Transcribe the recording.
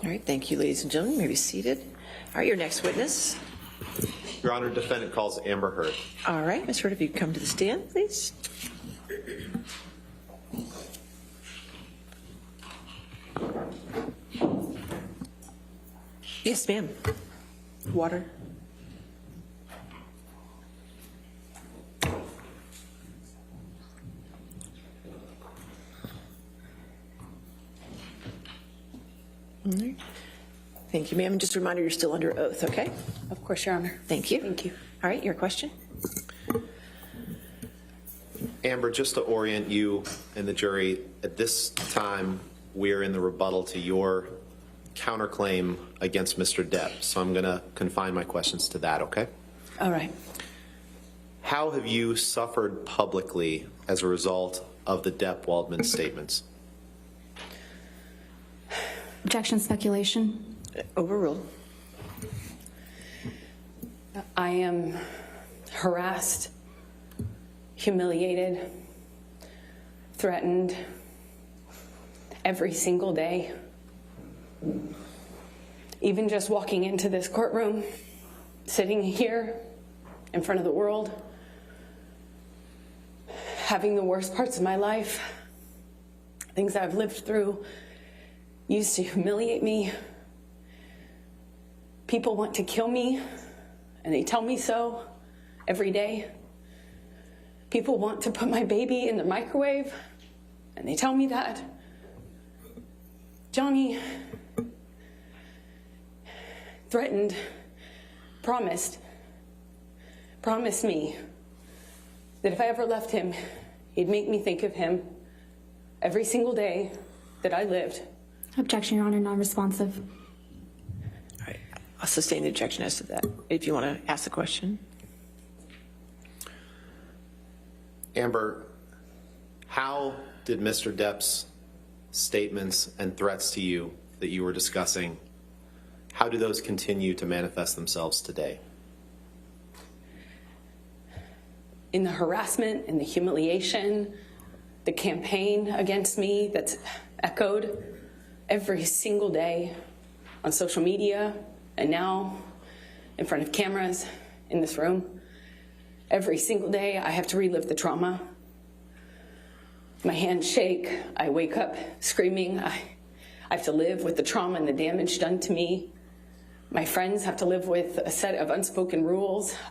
All right, thank you, ladies and gentlemen. You may be seated. All right, your next witness. Your Honor, defendant calls Amber Heard. All right, Ms. Heard, if you come to the stand, please. Yes, ma'am. Water. All right. Thank you, ma'am. Just a reminder, you're still under oath, okay? Of course, Your Honor. Thank you. Thank you. All right, your question? Amber, just to orient you and the jury, at this time, we're in the rebuttal to your counterclaim against Mr. Depp. So I'm going to confine my questions to that, okay? All right. How have you suffered publicly as a result of the Depp-Waldman statements? Objection, speculation. Overruled. I am harassed, humiliated, threatened every single day. Even just walking into this courtroom, sitting here in front of the world, having the worst parts of my life, things I've lived through, used to humiliate me. People want to kill me, and they tell me so every day. People want to put my baby in the microwave, and they tell me that. Johnny threatened, promised me that if I ever left him, he'd make me think of him every single day that I lived. Objection, Your Honor, non-responsive. All right, I'll sustain the objection as to that. If you want to ask the question. Amber, how did Mr. Depp's statements and threats to you that you were discussing, how do those continue to manifest themselves today? In the harassment, in the humiliation, the campaign against me that's echoed every single day on social media and now in front of cameras in this room. Every single day I have to relive the trauma. My hands shake. I wake up screaming. I have to live with the trauma and the damage done to me. My friends have to live with a set of unspoken rules